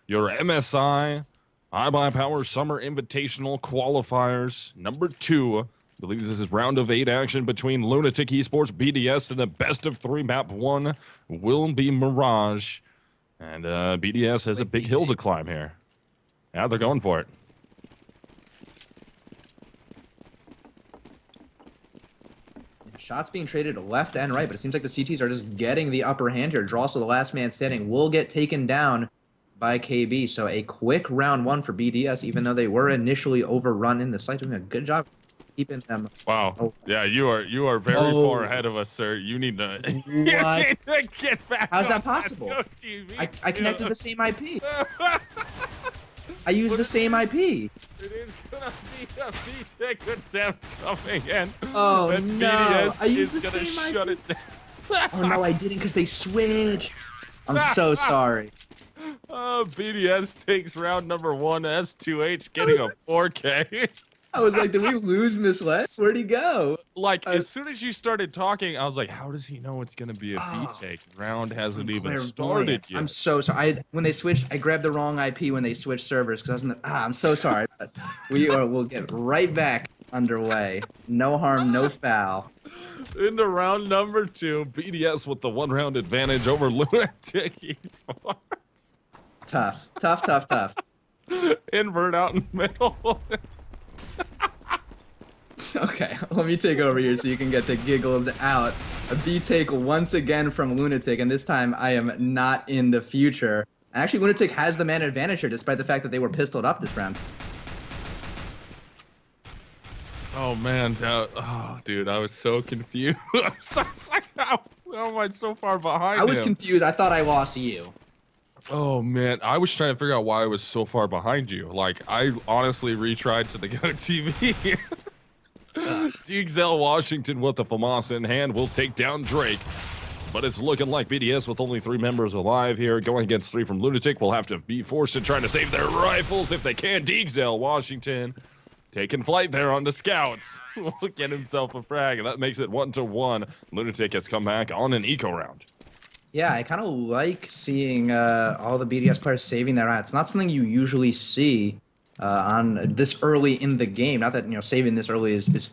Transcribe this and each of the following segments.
your MSI iBuyPower Summer Invitational Qualifiers number 2. I believe this is round of 8 action between LunatiK Esports, BDS, and the best of 3 map 1 will be Mirage. And BDS has a big hill to climb here. Yeah, they're going for it. Shots being traded left and right, but it seems like the CTs are just getting the upper hand here. Drossel, the last man standing, will get taken down by KB. So a quick round 1 for BDS, even though they were initially overrun in the site. Doing a good job keeping them. Wow. Oh. Yeah, you are very far ahead of us, sir. You need to, get back. How's that possible? I connected the same IP. I used the same IP. It is gonna be a BTEC attempt coming in. Oh and no! BDS I used is the gonna same shut IP. it down. Oh no, I didn't because they switched. I'm so sorry. BDS takes round number 1. S2H getting a 4K. I was like, did we lose Misled? Where'd he go? Like, as soon as you started talking, I was like, how does he know it's going to be a B-take? Round hasn't even started yet. I'm so sorry. When they switched, I grabbed the wrong IP when they switched servers because I was in the, I'm so sorry. But we'll get right back underway. No harm, no foul. Into round number 2, BDS with the 1-round advantage over LunatiK Esports. Tough. Invert out in the middle. Okay, let me take over here so you can get the giggles out. A B-take once again from LunatiK, and this time I am not in the future. Actually, LunatiK has the man advantage here, despite the fact that they were pistoled up this round. Oh man, dude, I was so confused. It's like, how am I so far behind I was him? confused. I thought I lost you. Oh man, I was trying to figure out why I was so far behind you. Like, I honestly retried to the Go TV. DXL Washington with the FAMAS in hand will take down Drake. But it's looking like BDS with only 3 members alive here, going against 3 from LunatiK, will have to be forced to try to save their rifles if they can. DXL Washington taking flight there on the scouts. Will get himself a frag, and that makes it 1-1. LunatiK has come back on an eco round. Yeah, I kind of like seeing all the BDS players saving their round. It's not something you usually see on this early in the game. Not that, you know, saving this early is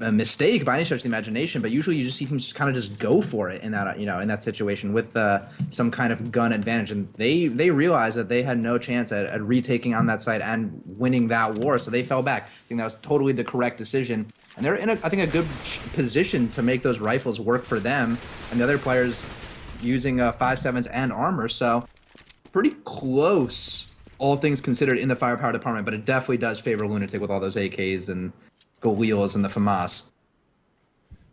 a mistake by any stretch of the imagination, but usually you just see teams just kind of just go for it in that, you know, in that situation with some kind of gun advantage, and they realized that they had no chance at retaking on that side and winning that war, so they fell back. I think that was totally the correct decision, and they're in, I think, a good position to make those rifles work for them, and the other players using 5.7s and armor, so pretty close, all things considered, in the firepower department, but it definitely does favor LunatiK with all those AKs and Galeals and the FAMAS.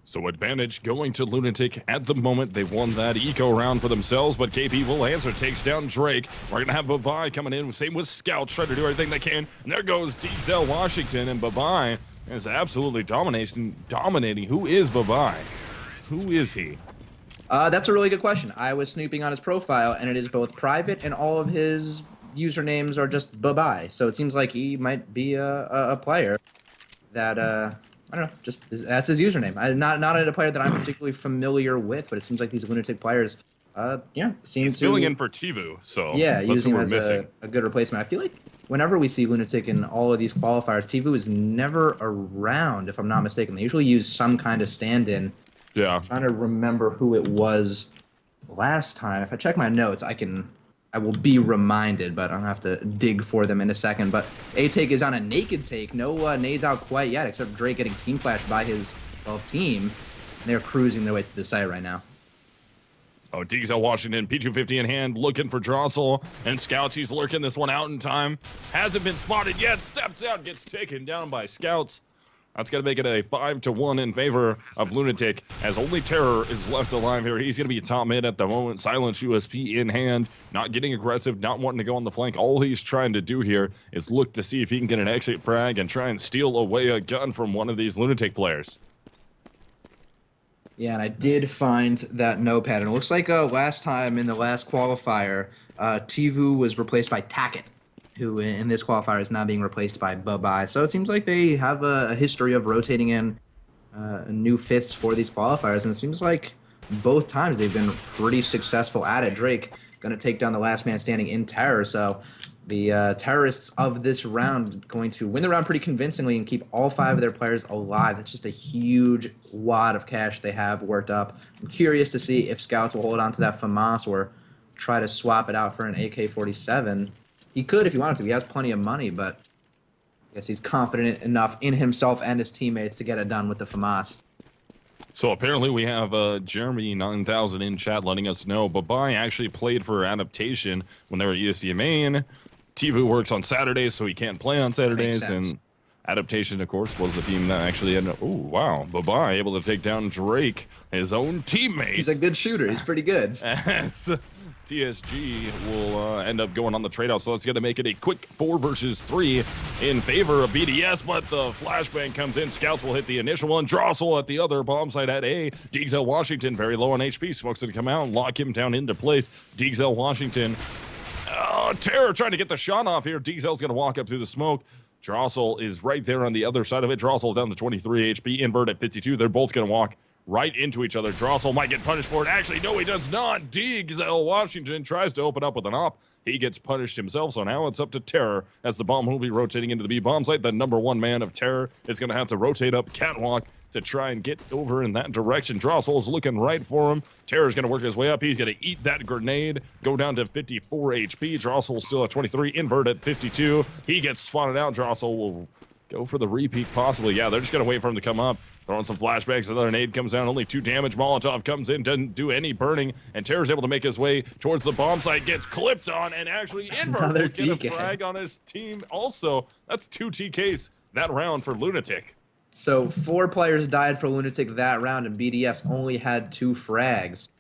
So advantage going to LunatiK at the moment. They won that eco round for themselves, but KP will answer, takes down Drake. We're going to have Babai coming in, same with Scouts, trying to do everything they can. And there goes DXL Washington, and Babai is absolutely dominating. Who is Babai? Who is he? That's a really good question. I was snooping on his profile, and it is both private and all of his usernames are just Babai. So it seems like he might be a player that, I don't know, just that's his username. Not a player that I'm particularly familiar with, but it seems like these LunatiK players, yeah, seem to... filling in for Tivu, so yeah, that's who we're using missing. a good replacement. I feel like whenever we see LunatiK in all of these qualifiers, Tivu is never around, if I'm not mistaken. They usually use some kind of stand-in. Yeah. I'm trying to remember who it was last time. If I check my notes, I will be reminded, but I'll have to dig for them in a second. But A-Take is on a naked take. No nades out quite yet, except Drake getting team flashed by his team. And they're cruising their way to the site right now. Oh, DXL Washington, P250 in hand, looking for Drossel. And Scouts, he's lurking this one out in time. Hasn't been spotted yet. Steps out, gets taken down by Scouts. That's going to make it a 5-1 in favor of LunatiK, as only Terror is left alive here. He's going to be top mid at the moment. Silence USP in hand, not getting aggressive, not wanting to go on the flank. All he's trying to do here is look to see if he can get an exit frag and try and steal away a gun from one of these LunatiK players. Yeah, and I did find that notepad, and it looks like last time in the last qualifier, Tivu was replaced by Tackett, who in this qualifier is now being replaced by Babai. So it seems like they have a history of rotating in new fifths for these qualifiers, and it seems like both times they've been pretty successful at it. Drake going to take down the last man standing in Terror. So the terrorists of this round going to win the round pretty convincingly and keep all 5 of their players alive. It's just a huge wad of cash they have worked up. I'm curious to see if Scouts will hold on to that FAMAS or try to swap it out for an AK-47. He could if he wanted to. He has plenty of money, but I guess he's confident enough in himself and his teammates to get it done with the FAMAS. So apparently we have Jeremy 9000 in chat letting us know Babai actually played for Adaptation when they were at ESC Main. Tibu works on Saturdays, so he can't play on Saturdays. And Adaptation, of course, was the team that actually ended up... Oh, wow. Babai able to take down Drake, his own teammate. He's a good shooter. He's pretty good. As TSG will end up going on the trade out, so it's going to make it a quick 4 versus 3 in favor of BDS, but the flashbang comes in. Scouts will hit the initial one. Drossel at the other bomb site at A. Deegsel Washington very low on HP. Smoke's going to come out and lock him down into place. Deegsel Washington. Terror trying to get the shot off here. Deegsel's going to walk up through the smoke. Drossel is right there on the other side of it. Drossel down to 23 HP. Invert at 52. They're both going to walk right into each other. Drossel might get punished for it. Actually, no, he does not. Deegsel Washington tries to open up with an op. He gets punished himself, so now it's up to Terror as the bomb will be rotating into the B bomb site. The #1 man of Terror is going to have to rotate up Catwalk to try and get over in that direction. Drossel is looking right for him. Terror's going to work his way up. He's going to eat that grenade, go down to 54 HP. Drossel still at 23, invert at 52. He gets spotted out. Drossel will go for the repeat possibly. Yeah, they're just going to wait for him to come up. Throwing some flashbacks. Another nade comes down. Only 2 damage. Molotov comes in. Doesn't do any burning. And Terror's able to make his way towards the bomb site. Gets clipped on. And actually, Invert will get a frag on his team also. That's 2 TKs that round for LunatiK. So 4 players died for LunatiK that round, and BDS only had 2 frags.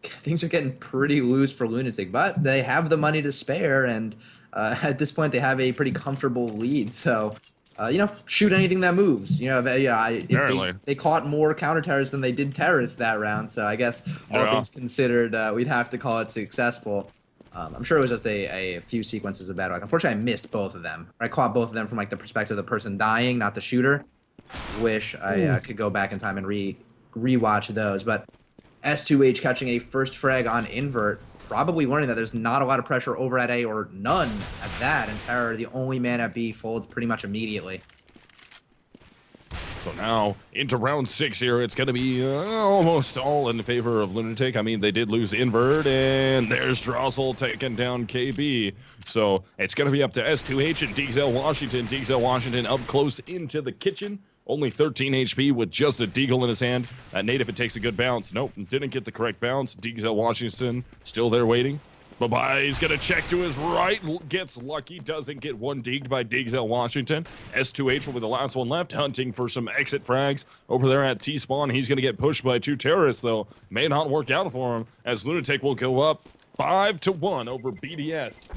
Things are getting pretty loose for LunatiK, but they have the money to spare, and at this point they have a pretty comfortable lead. So, you know, shoot anything that moves. You know, they caught more counter-terrorists than they did terrorists that round. So I guess all things considered, we'd have to call it successful. I'm sure it was just a few sequences of bad luck. Unfortunately, I missed both of them. I caught both of them from like the perspective of the person dying, not the shooter. Wish I could go back in time and rewatch those. But S2H catching a first frag on Invert, probably learning that there's not a lot of pressure over at A or none at that, and Terror, the only man at B, folds pretty much immediately. So now into round 6 here, it's going to be almost all in favor of LunatiK. I mean, they did lose Invert, and there's Drossel taking down KB. So it's going to be up to S2H and Deegsel Washington. Deegsel Washington up close into the kitchen. Only 13 HP with just a deagle in his hand. That nade, if it takes a good bounce. Nope, didn't get the correct bounce. Deegsel Washington still there waiting. He's going to check to his right. Gets lucky. Doesn't get one digged by Deegsel Washington. S2H will be the last one left. Hunting for some exit frags over there at T-spawn. He's going to get pushed by 2 terrorists, though. May not work out for him, as LunatiK will go up 5-1 over BDS.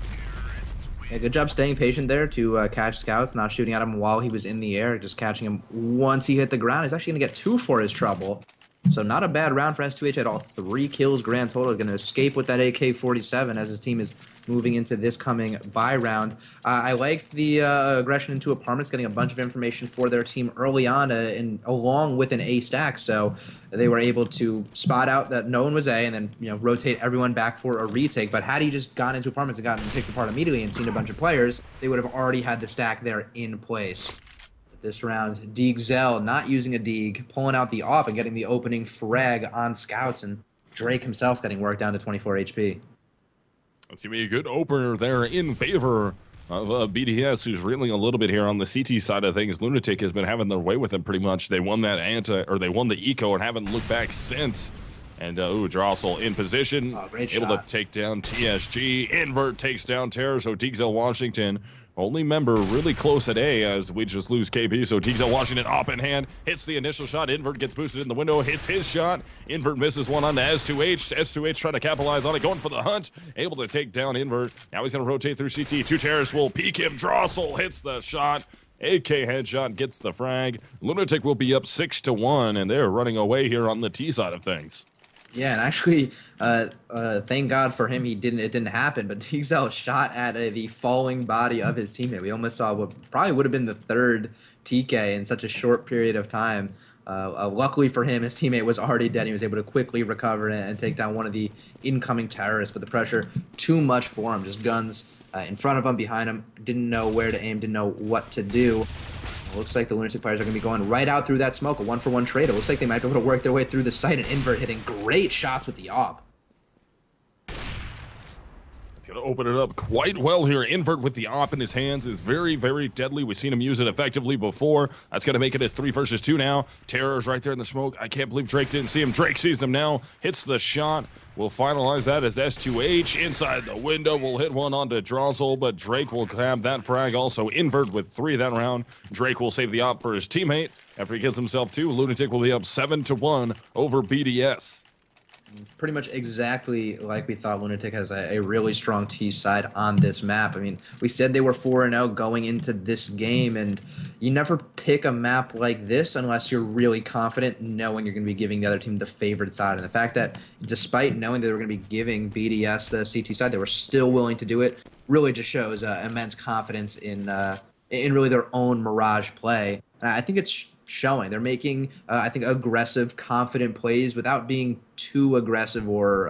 Yeah, good job staying patient there to catch Scouts, not shooting at him while he was in the air, just catching him once he hit the ground. He's actually going to get 2 for his trouble. So not a bad round for S2H at all. 3 kills grand total. Going to escape with that AK-47 as his team is moving into this coming bye round. I liked the aggression into apartments, getting a bunch of information for their team early on, and along with an A stack. So they were able to spot out that no one was A, and then rotate everyone back for a retake. But had he just gone into apartments and gotten picked apart immediately and seen a bunch of players, they would have already had the stack there in place. This round, Deegsel not using a Deeg, pulling out the off and getting the opening frag on Scouts, and Drake himself getting worked down to 24 HP. That's going to be a good opener there in favor of BDS, who's reeling a little bit here on the CT side of things. LunatiK has been having their way with them pretty much. They won that they won the eco and haven't looked back since. And Drossel in position, able to take down TSG. Invert takes down Terror, so Deegsel Washington, only member really close at A as we just lose KB. So Deegsel Washington up in hand, hits the initial shot. Invert gets boosted in the window, hits his shot. Invert misses one on to S2H. S2H trying to capitalize on it, going for the hunt. Able to take down Invert. Now he's going to rotate through CT. 2 terrorists will peek him. Drossel hits the shot. AK headshot gets the frag. LunatiK will be up 6-1, and they're running away here on the T side of things. Yeah, and actually, thank God for him, it didn't happen. But Deegsel shot at the falling body of his teammate. We almost saw what probably would have been the 3rd TK in such a short period of time. Luckily for him, his teammate was already dead. He was able to quickly recover and take down one of the incoming terrorists, but the pressure too much for him. Just guns in front of him, behind him. Didn't know where to aim, didn't know what to do. It looks like the LunatiK players are going to be going right out through that smoke, a 1-for-1 trade. It looks like they might be able to work their way through the site, and Invert hitting great shots with the AWP. Gonna open it up quite well here. Invert with the AWP in his hands is very, very deadly. We've seen him use it effectively before. That's gonna make it a 3 versus 2 now. Terror's right there in the smoke. I can't believe Drake didn't see him. Drake sees him now, hits the shot. We'll finalize that as S2H inside the window. We'll hit one onto Drossel, but Drake will grab that frag. Also Invert with 3 that round. Drake will save the AWP for his teammate. After he gets himself 2, LunatiK will be up 7-1 over BDS. Pretty much exactly like we thought. LunatiK has a really strong T side on this map. I mean, we said they were 4-0 going into this game, and you never pick a map like this unless you're really confident knowing you're going to be giving the other team the favored side. And the fact that despite knowing that they were going to be giving BDS the CT side, they were still willing to do it really just shows immense confidence in really their own Mirage play. And I think it's showing. They're making, I think, aggressive, confident plays without being too aggressive or,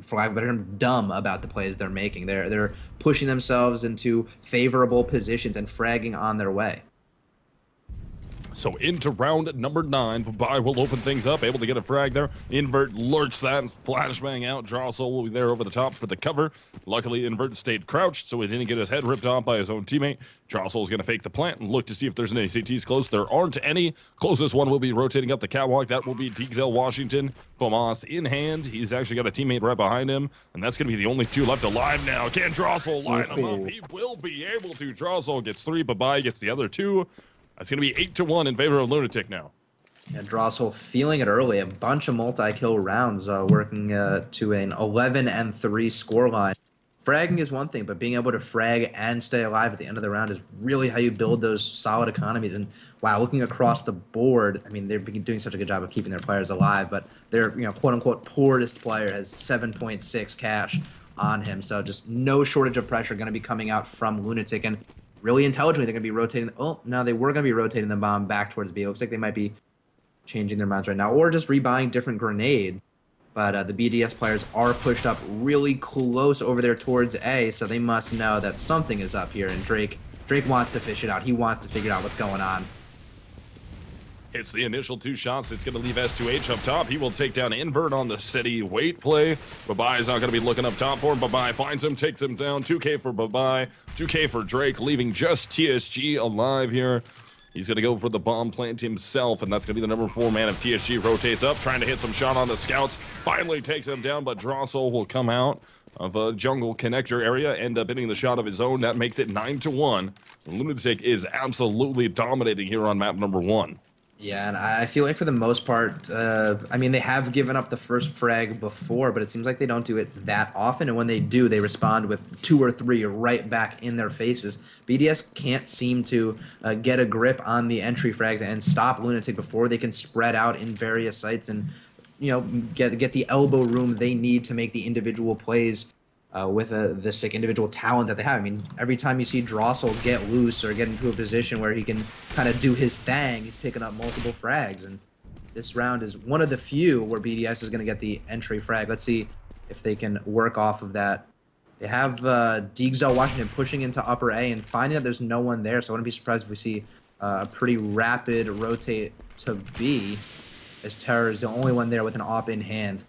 for lack of a better term, dumb about the plays they're making. They're pushing themselves into favorable positions and fragging on their way. So into round number 9, Bai will open things up, able to get a frag there. Invert lurks that, flashbang out. Drossel will be there over the top for the cover. Luckily, Invert stayed crouched, so he didn't get his head ripped off by his own teammate. Drossel's going to fake the plant and look to see if there's any CTs close. There aren't any. Closest one will be rotating up the catwalk. That will be Misled Washington. FAMAS in hand. He's actually got a teammate right behind him, and that's going to be the only 2 left alive now. Can Drossel line him up? He will be able to. Drossel gets 3, Bai gets the other 2. It's going to be 8-1 in favor of LunatiK now. Yeah, Drossel feeling it early. A bunch of multi-kill rounds working to an 11-3 scoreline. Fragging is one thing, but being able to frag and stay alive at the end of the round is really how you build those solid economies. And wow, looking across the board, I mean, they've been doing such a good job of keeping their players alive, but their, quote-unquote poorest player has 7.6 cash on him. So just no shortage of pressure going to be coming out from LunatiK. And really intelligently, they're going to be rotating. Oh, no, they were going to be rotating the bomb back towards B. It looks like they might be changing their minds right now, or just rebuying different grenades. But the BDS players are pushed up really close over there towards A, so they must know that something is up here. And Drake wants to fish it out. He wants to figure out what's going on. Hits the initial 2 shots. It's going to leave S2H up top. He will take down Invert on the steady wait play. Bai is not going to be looking up top for him. Bai finds him, takes him down. 2K for Bai, 2K for Drake, leaving just TSG alive here. He's going to go for the bomb plant himself, and that's going to be the number 4 man of TSG. Rotates up, trying to hit some shot on the scouts. Finally takes him down, but Drossel will come out of a jungle connector area, end up hitting the shot of his own. That makes it 9-1. LunatiK is absolutely dominating here on map number 1. Yeah, and I feel like for the most part, I mean, they have given up the first frag before, but it seems like they don't do it that often. And when they do, they respond with 2 or 3 right back in their faces. BDS can't seem to get a grip on the entry frags and stop LunatiK before they can spread out in various sites and, get the elbow room they need to make the individual plays with the sick individual talent that they have. I mean, every time you see Drossel get loose or get into a position where he can kind of do his thing, he's picking up multiple frags. And this round is one of the few where BDS is going to get the entry frag. Let's see if they can work off of that. They have Misled Washington pushing into upper A and finding that there's no one there, so I wouldn't be surprised if we see a pretty rapid rotate to B, as Terror is the only one there with an AWP in hand.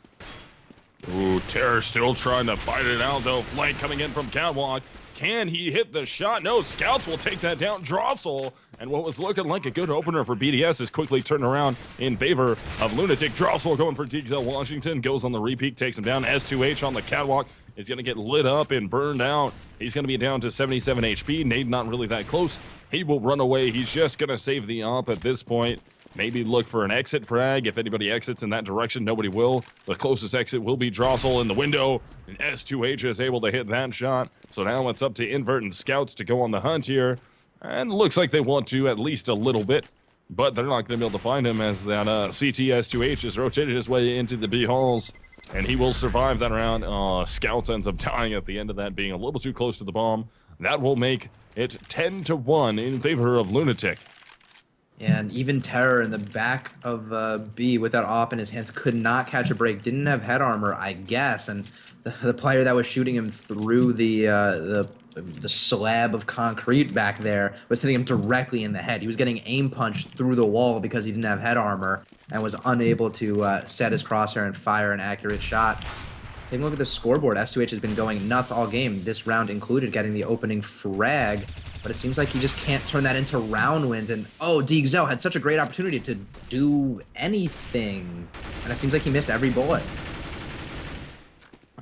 Ooh, Terror still trying to fight it out, though. Flank coming in from catwalk. Can he hit the shot? No, scouts will take that down. Drossel, and what was looking like a good opener for BDS is quickly turned around in favor of LunatiK. Drossel going for Misled Washington, goes on the repeat, takes him down. S2H on the catwalk is going to get lit up and burned out. He's going to be down to 77 HP. Nade not really that close. He will run away. He's just going to save the AWP at this point. Maybe look for an exit frag. If anybody exits in that direction, nobody will. The closest exit will be Drossel in the window. And S2H is able to hit that shot. So now it's up to Invert and Scouts to go on the hunt here. And looks like they want to at least a little bit. But they're not going to be able to find him as that CT S2H has rotated his way into the B halls. And he will survive that round. Scouts ends up dying at the end of that, being a little too close to the bomb. That will make it 10-1 in favor of LunatiK. And even Terror in the back of B with that op in his hands could not catch a break. Didn't have head armor, I guess. And the player that was shooting him through the slab of concrete back there was hitting him directly in the head. He was getting aim punched through the wall because he didn't have head armor and was unable to set his crosshair and fire an accurate shot. Taking a look at the scoreboard, S2H has been going nuts all game, this round included, getting the opening frag, but it seems like he just can't turn that into round wins. And oh, DXL had such a great opportunity to do anything, and it seems like he missed every bullet.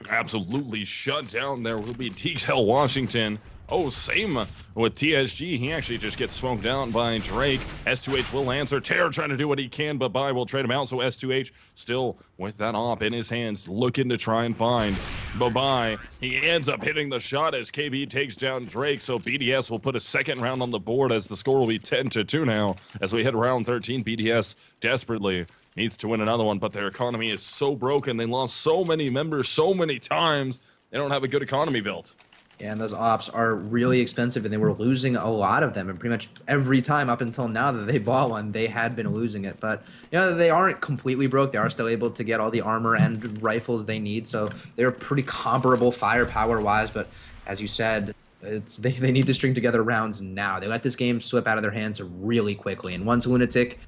Absolutely shut down. There will be DXL Washington. Oh, same with TSG. He actually just gets smoked down by Drake. S2H will answer. Terror trying to do what he can, but Bye will trade him out. So S2H still with that op in his hands, looking to try and find Bye. He ends up hitting the shot as KB takes down Drake. So BDS will put a second round on the board as the score will be 10-2 now. As we hit round 13, BDS desperately needs to win another one, but their economy is so broken. They lost so many members so many times. They don't have a good economy built. And those ops are really expensive, and they were losing a lot of them. And pretty much every time up until now that they bought one, they had been losing it. But, you know, they aren't completely broke. They are still able to get all the armor and rifles they need. So they're pretty comparable firepower-wise. But as you said, they need to string together rounds now. They let this game slip out of their hands really quickly. And once LunatiK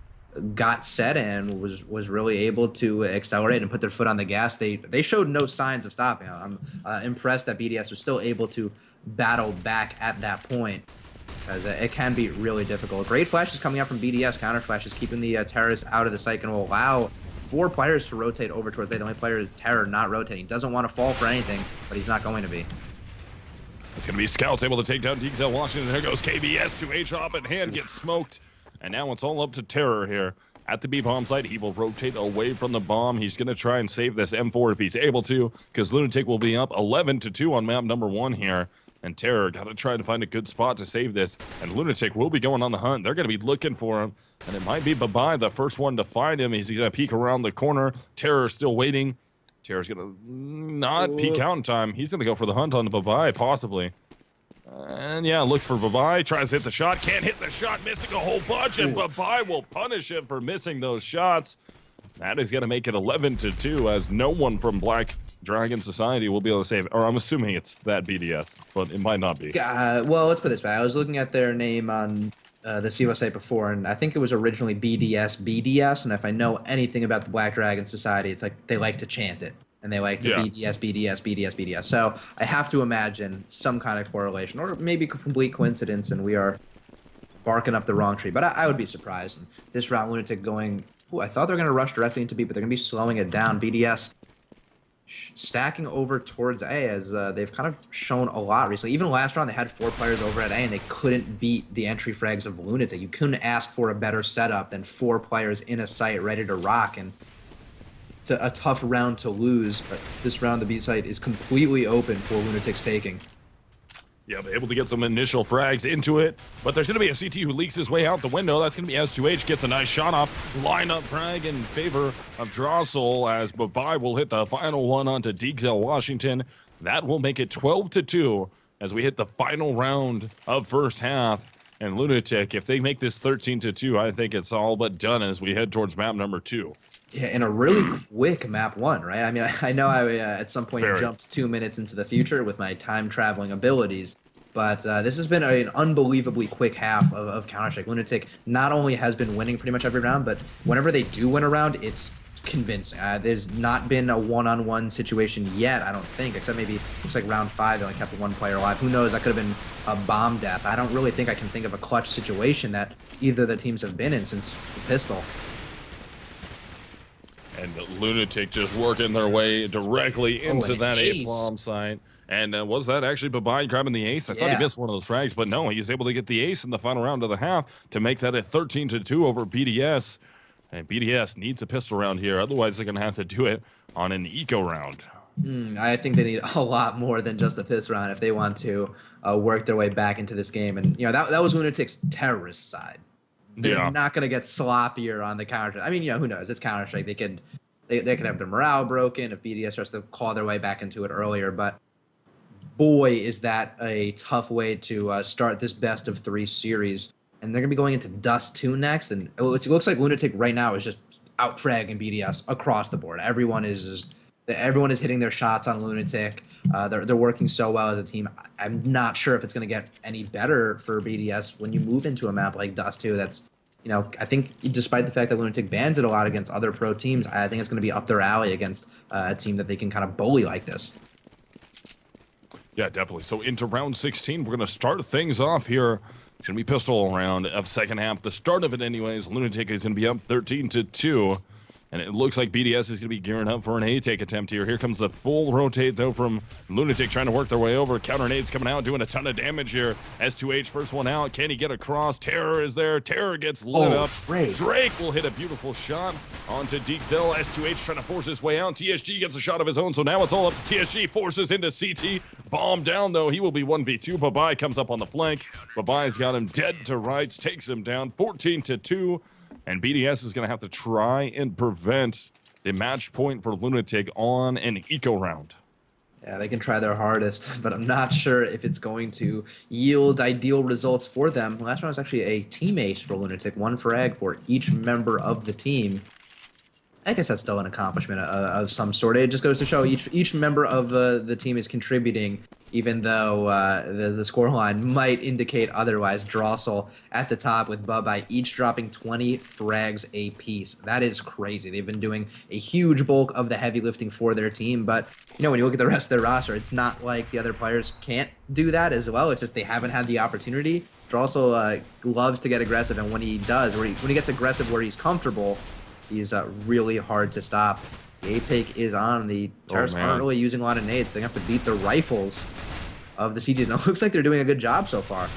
got set and was really able to accelerate and put their foot on the gas, they showed no signs of stopping. I'm impressed that BDS was still able to battle back at that point, as it can be really difficult. Great flashes coming out from BDS. Counter flashes keeping the terrorists out of the site and will allow 4 players to rotate over towards A. The only player is Terror not rotating. Doesn't want to fall for anything, but he's not going to be. It's going to be Scouts able to take down DXL Washington. There goes KBS to H-Hop in hand, gets smoked. And now it's all up to Terror here at the B-bomb site. He will rotate away from the bomb. He's going to try and save this M4 if he's able to, because LunatiK will be up 11-2 on map number 1 here. And Terror got to try to find a good spot to save this. And LunatiK will be going on the hunt. They're going to be looking for him. And it might be Bye, the first one to find him. He's going to peek around the corner. Terror still waiting. Terror's going to not peek out in time. He's going to go for the hunt on Bye, possibly. And yeah, looks for Bye, tries to hit the shot, can't hit the shot, missing a whole bunch, and Bye will punish him for missing those shots. That is going to make it 11-2, as no one from Black Dragon Society will be able to save it. Or I'm assuming it's that BDS, but it might not be. Well, let's put it this way. I was looking at their name on the CEVO site before, and I think it was originally BDS, and if I know anything about the Black Dragon Society, it's like they like to chant it. And they like to BDS. So I have to imagine some kind of correlation, or maybe complete coincidence, and we are barking up the wrong tree. But I would be surprised. And this round, LunatiK going... Ooh, I thought they were going to rush directly into B, but they're going to be slowing it down. BDS stacking over towards A, as they've kind of shown a lot recently. Even last round, they had 4 players over at A, and they couldn't beat the entry frags of LunatiK. You couldn't ask for a better setup than 4 players in a site ready to rock, and it's a tough round to lose, but this round the B site is completely open for LunatiK's taking. Yeah, they're able to get some initial frags into it, but there's going to be a CT who leaks his way out the window. That's going to be S2H, gets a nice shot off, line-up frag in favor of Drossel, as Bye will hit the final one onto DXL Washington. That will make it 12-2 as we hit the final round of first half. And LunatiK, if they make this 13-2, I think it's all but done as we head towards map number 2. Yeah, in a really quick map 1, right? I mean, I know I at some point jumped 2 minutes into the future with my time-traveling abilities, but this has been an unbelievably quick half of Counter-Strike. LunatiK not only has been winning pretty much every round, but whenever they do win a round, it's convincing. There's not been a one-on-one situation yet, I don't think, except maybe looks like round 5 they only kept 1 player alive. Who knows? That could have been a bomb death. I don't really think I can think of a clutch situation that either of the teams have been in since the pistol. And LunatiK just working their way directly into that A-bomb site. And was that actually Bye grabbing the ace? I thought he missed one of those frags, but no, he's able to get the ace in the final round of the half to make that a 13-2 over BDS. And BDS needs a pistol round here, otherwise they're going to have to do it on an eco round. I think they need a lot more than just a pistol round if they want to work their way back into this game. And you know that was LunatiK's terrorist side. They're not going to get sloppier on the counter. I mean, you know, who knows? It's Counter-Strike. They could have their morale broken if BDS starts to claw their way back into it earlier. But boy, is that a tough way to start this best of 3 series. and they're gonna be going into Dust 2 next. And it looks like LunatiK right now is just out fragging BDS across the board. Everyone is hitting their shots on LunatiK. They're working so well as a team. I'm not sure if it's gonna get any better for BDS when you move into a map like Dust 2. That's, I think despite the fact that LunatiK bans it a lot against other pro teams, I think it's going to be up their alley against a team that they can kind of bully like this. Yeah, definitely. So into round 16, we're going to start things off here. It's going to be pistol round of second half. The start of it anyways, LunatiK is going to be up 13-2. And it looks like BDS is going to be gearing up for an A-take attempt here. Here comes the full rotate, though, from LunatiK trying to work their way over. Counter nades coming out, doing a ton of damage here. S2H, first one out. Can he get across? Terror is there. Terror gets lit up. Drake will hit a beautiful shot onto DeekZell. S2H trying to force his way out. TSG gets a shot of his own, so now it's all up to TSG. Forces into CT. Bomb down, though. He will be 1v2. Babai comes up on the flank. Babai's got him dead to rights. Takes him down 14-2. And BDS is going to have to try and prevent the match point for LunatiK on an eco round. Yeah, they can try their hardest, but I'm not sure if it's going to yield ideal results for them. Last round was actually a team ace for LunatiK, 1 frag for each member of the team. I guess that's still an accomplishment of some sort. It just goes to show each member of the team is contributing, even though the scoreline might indicate otherwise. Drossel at the top with Babai, each dropping 20 frags apiece. That is crazy. They've been doing a huge bulk of the heavy lifting for their team, but when you look at the rest of their roster, it's not like the other players can't do that as well. It's just they haven't had the opportunity. Drossel loves to get aggressive, and when he does, when he gets aggressive where he's comfortable, he's really hard to stop. The A-take is on. The Terrorists aren't really using a lot of nades. They have to beat the rifles of the CGs. Now, it looks like they're doing a good job so far.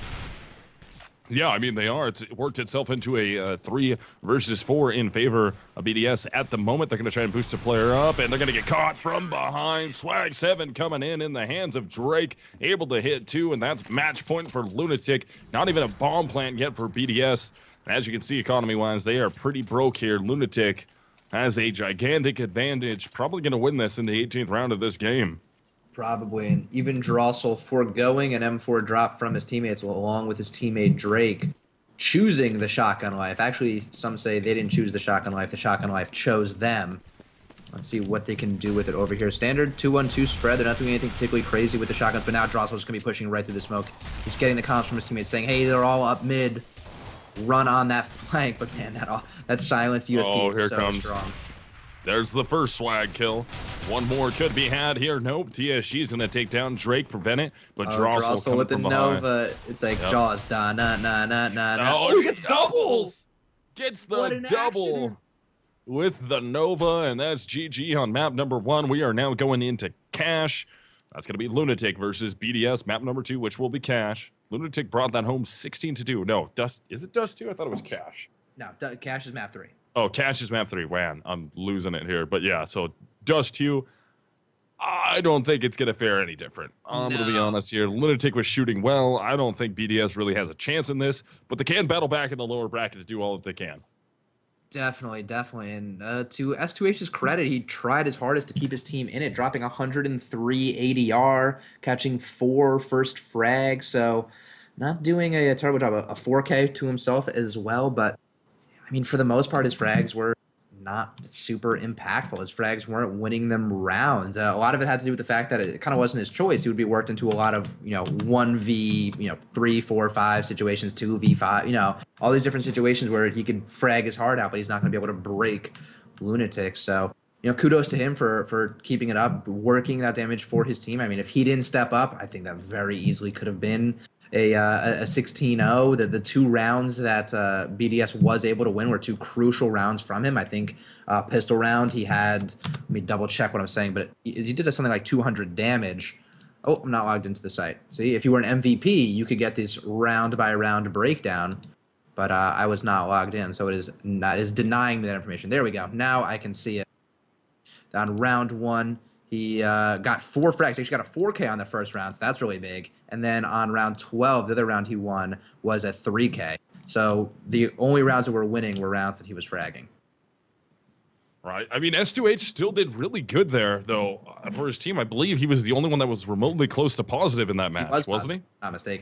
Yeah, I mean, they are. It's worked itself into a 3 versus 4 in favor of BDS at the moment. They're going to try and boost the player up, and they're going to get caught from behind. Swag 7 coming in the hands of Drake, able to hit 2, and that's match point for LunatiK. Not even a bomb plant yet for BDS. As you can see, economy-wise, they are pretty broke here. LunatiK has a gigantic advantage. Probably going to win this in the 18th round of this game. Probably, and even Drossel foregoing an M4 drop from his teammates, along with his teammate Drake, choosing the shotgun life. Actually, some say they didn't choose the shotgun life chose them. Let's see what they can do with it over here. Standard 2-1-2 spread. They're not doing anything particularly crazy with the shotguns, but now Drossel's going to be pushing right through the smoke. He's getting the comms from his teammates saying, hey, they're all up mid. Run on that flank, but man, that silenced USP is so strong. There's the first swag kill. One more could be had here. Nope, TSG's gonna take down Drake, prevent it, but Drossel coming with the from behind. Nova. It's like Jaws, da na na na na. Oh, he gets doubles. Gets the double accident with the Nova, and that's GG on map number 1. We are now going into Cash. That's gonna be LunatiK versus BDS, map number 2, which will be Cash. LunatiK brought that home 16-2. No, Dust. Is it Dust 2? I thought it was Cash. No, Cash is map 3. Oh, Cash is map 3. Man, I'm losing it here. But yeah, so Dust 2. I don't think it's going to fare any different. I'm going to be honest here. LunatiK was shooting well. I don't think BDS really has a chance in this, but they can battle back in the lower bracket to do all that they can. Definitely. And to S2H's credit, he tried his hardest to keep his team in it, dropping 103 ADR, catching 4 first frags. So not doing a terrible job. A 4K to himself as well, but I mean, for the most part, his frags were not super impactful. His frags weren't winning them rounds. A lot of it had to do with the fact that it kind of wasn't his choice. He would be worked into a lot of, 1v, 3, 4, 5 situations, 2v5, all these different situations where he could frag his heart out, but he's not going to be able to break LunatiK. So, kudos to him for keeping it up, working that damage for his team. I mean, if he didn't step up, I think that very easily could have been a 16-0. The 2 rounds that BDS was able to win were 2 crucial rounds from him. I think pistol round, he had, let me double check what I'm saying, but he did something like 200 damage. Oh, I'm not logged into the site. See, if you were an MVP, you could get this round by round breakdown, but I was not logged in, so it is denying me that information. There we go. Now I can see it. On round 1, he got 4 frags. He actually got a 4K on the first round, so that's really big. And then on round 12, the other round he won was a 3K. So the only rounds that were winning were rounds that he was fragging. Right. I mean, S2H still did really good there, though, for his team. I believe he was the only one that was remotely close to positive in that match, wasn't he? Not mistaken.